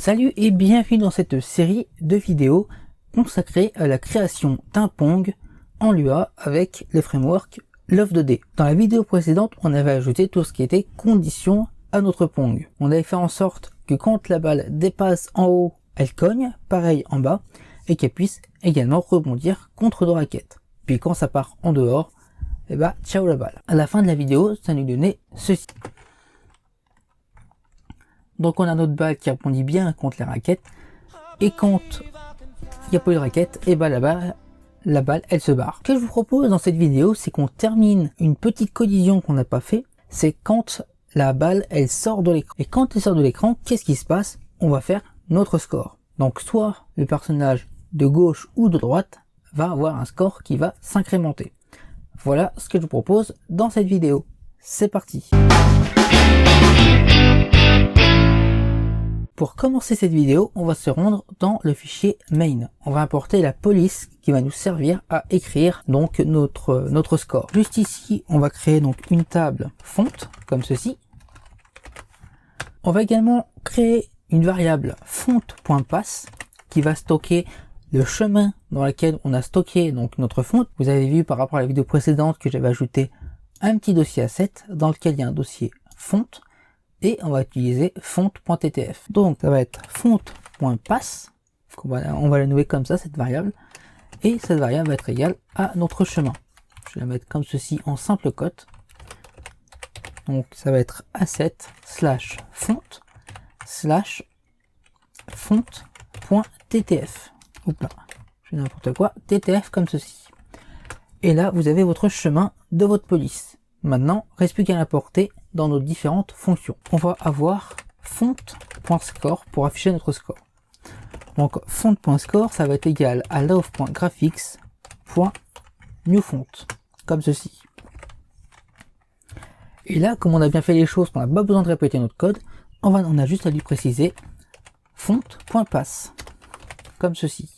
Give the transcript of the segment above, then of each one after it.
Salut et bienvenue dans cette série de vidéos consacrée à la création d'un Pong en Lua avec les frameworks Love2D. Dans la vidéo précédente, on avait ajouté tout ce qui était conditions à notre Pong. On avait fait en sorte que quand la balle dépasse en haut, elle cogne, pareil en bas, et qu'elle puisse également rebondir contre nos raquettes. Puis quand ça part en dehors, et bah ciao la balle. À la fin de la vidéo, ça nous donnait ceci. Donc on a notre balle qui rebondit bien contre les raquettes, et quand il n'y a pas eu de raquette, et bah la balle elle se barre. Ce que je vous propose dans cette vidéo, c'est qu'on termine une petite collision qu'on n'a pas fait, c'est quand la balle elle sort de l'écran. Et quand elle sort de l'écran, qu'est-ce qui se passe? On va faire notre score. Donc soit le personnage de gauche ou de droite va avoir un score qui va s'incrémenter. Voilà ce que je vous propose dans cette vidéo. C'est parti. Pour commencer cette vidéo, on va se rendre dans le fichier main. On va importer la police qui va nous servir à écrire donc notre score. Juste ici, on va créer donc une table fonte comme ceci. On va également créer une variable fonte.pass qui va stocker le chemin dans lequel on a stocké donc notre fonte. Vous avez vu par rapport à la vidéo précédente que j'avais ajouté un petit dossier asset dans lequel il y a un dossier fonte. Et on va utiliser fonte.ttf. Donc ça va être fonte.pass. On va la nommer comme ça, cette variable. Et cette variable va être égale à notre chemin. Je vais la mettre comme ceci en simple cote. Donc ça va être asset slash fonte slash fonte.ttf. Oups là, je fais n'importe quoi. ttf comme ceci. Et là, vous avez votre chemin de votre police. Maintenant, il ne reste plus qu'à l'importer dans nos différentes fonctions. On va avoir font.score pour afficher notre score. Donc font.score, ça va être égal à love.graphics.newFont, comme ceci. Et là, comme on a bien fait les choses, qu'on n'a pas besoin de répéter notre code, on a juste à lui préciser font.pass, comme ceci.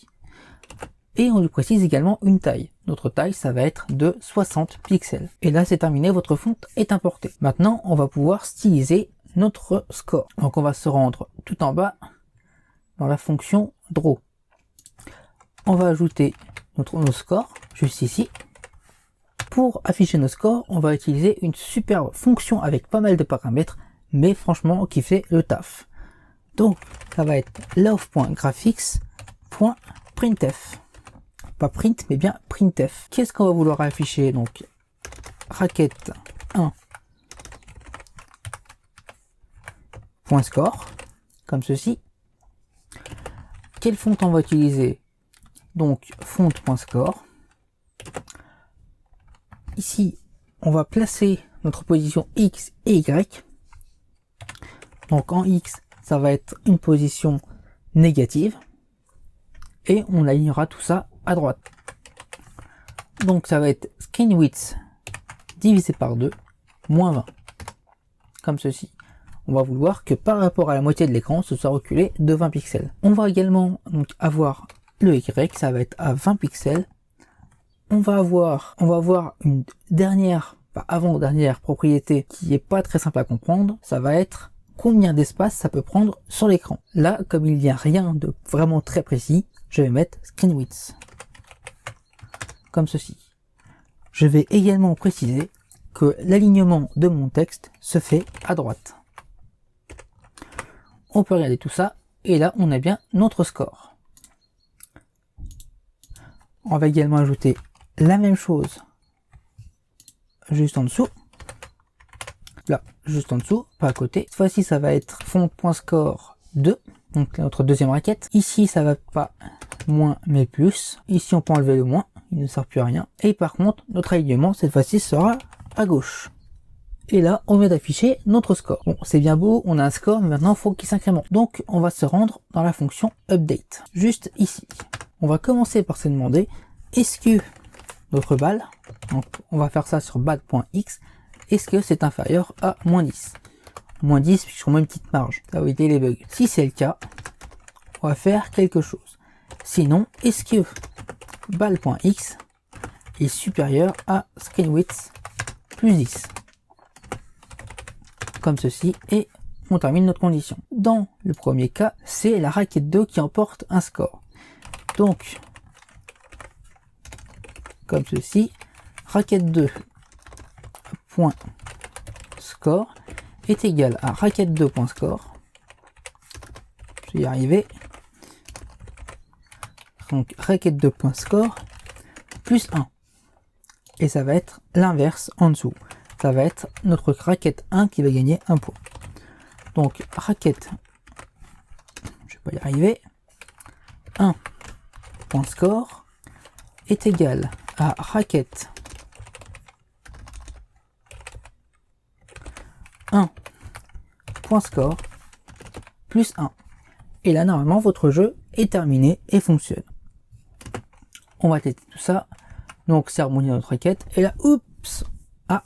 Et on lui précise également une taille. Notre taille, ça va être de 60 pixels. Et là, c'est terminé, votre fonte est importée. Maintenant, on va pouvoir styliser notre score. Donc, on va se rendre tout en bas dans la fonction draw. On va ajouter nos scores, juste ici. Pour afficher nos scores, on va utiliser une superbe fonction avec pas mal de paramètres, mais franchement, qui fait le taf. Donc, ça va être love.graphics.printf. Pas print, mais bien printf. Qu'est-ce qu'on va vouloir afficher? Donc, raquette 1 point score, comme ceci. Quelle fonte on va utiliser? Donc, fonte.score. Ici, on va placer notre position X et Y. Donc, en X, ça va être une position négative. Et on alignera tout ça à droite. Donc ça va être screen width divisé par 2 moins 20. Comme ceci. On va vouloir que par rapport à la moitié de l'écran, ce soit reculé de 20 pixels. On va également donc avoir le Y, ça va être à 20 pixels. On va avoir une dernière, pas avant-dernière propriété qui est pas très simple à comprendre. Ça va être combien d'espace ça peut prendre sur l'écran. Là, comme il n'y a rien de vraiment très précis, je vais mettre screen width. Comme ceci. Je vais également préciser que l'alignement de mon texte se fait à droite. On peut regarder tout ça, et là on a bien notre score. On va également ajouter la même chose juste en dessous. Là, juste en dessous, pas à côté. Cette fois-ci, ça va être font.score 2, donc notre deuxième raquette. Ici, ça va pas moins mais plus. Ici, on peut enlever le moins, il ne sert plus à rien. Et par contre, notre alignement, cette fois-ci, sera à gauche. Et là, on vient d'afficher notre score. Bon, c'est bien beau, on a un score, mais maintenant, il faut qu'il s'incrémente. Donc, on va se rendre dans la fonction update, juste ici. On va commencer par se demander, est-ce que notre balle, donc on va faire ça sur ball.x, est-ce que c'est inférieur à moins 10? Moins 10, puis sur moins une petite marge, ça va éviter les bugs. Si c'est le cas, on va faire quelque chose. Sinon, est-ce que ball.x est supérieur à screen width plus 10? Comme ceci, et on termine notre condition. Dans le premier cas, c'est la raquette 2 qui emporte un score. Donc, comme ceci, raquette 2 point score est égal à raquette 2 point score. Je vais y arriver. Donc, raquette 2 point score plus 1. Et ça va être l'inverse en dessous. Ça va être notre raquette 1 qui va gagner 1 point. Donc, raquette, je vais pas y arriver, 1 point score est égal à raquette 1 point score plus 1. Et là, normalement, votre jeu est terminé et fonctionne. On va tester tout ça. Donc, c'est harmonie dans notre raquette. Et là, oups, ah,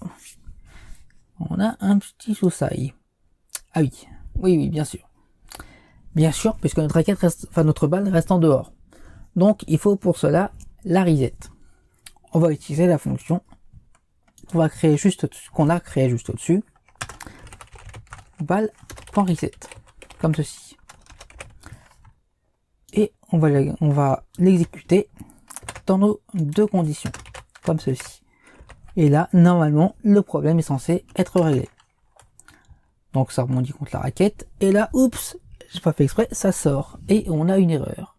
on a un petit souci. Ah oui, oui, bien sûr. Bien sûr, puisque notre raquette reste, enfin notre balle reste en dehors. Donc, il faut pour cela la reset. On va utiliser la fonction qu'on va créer juste qu'on a créé juste au-dessus. Balle.reset, comme ceci. Et on va l'exécuter dans nos deux conditions, comme ceci. Et là, normalement, le problème est censé être réglé. Donc ça rebondit contre la raquette. Et là, oups, j'ai pas fait exprès, ça sort. Et on a une erreur.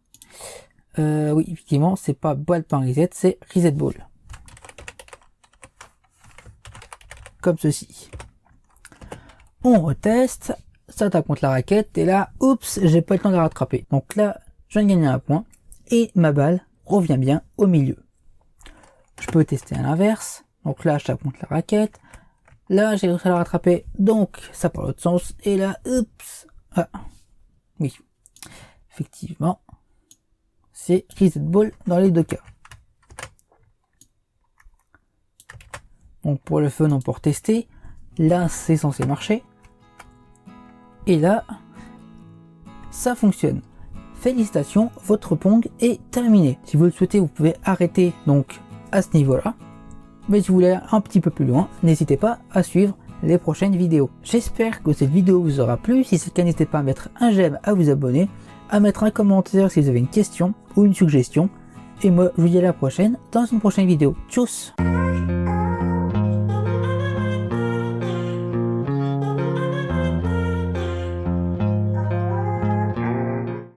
Oui, effectivement, c'est pas balle.reset, c'est reset ball. Comme ceci. On reteste, ça tape contre la raquette. Et là, oups, j'ai pas le temps de la rattraper. Donc là, je viens de gagner un point. Et ma balle revient bien au milieu. Je peux tester à l'inverse. Donc là, je tape contre la raquette. Là, j'ai réussi à la rattraper, donc ça part l'autre sens. Et là, oups, ah, oui, effectivement, c'est reset ball dans les deux cas. Donc pour le fun, on peut retester. Là, c'est censé marcher. Et là, ça fonctionne. Félicitations, votre Pong est terminé. Si vous le souhaitez, vous pouvez arrêter donc à ce niveau-là. Mais si vous voulez aller un petit peu plus loin, n'hésitez pas à suivre les prochaines vidéos. J'espère que cette vidéo vous aura plu. Si c'est le cas, n'hésitez pas à mettre un j'aime, à vous abonner, à mettre un commentaire si vous avez une question ou une suggestion. Et moi, je vous dis à la prochaine dans une prochaine vidéo. Tchuss!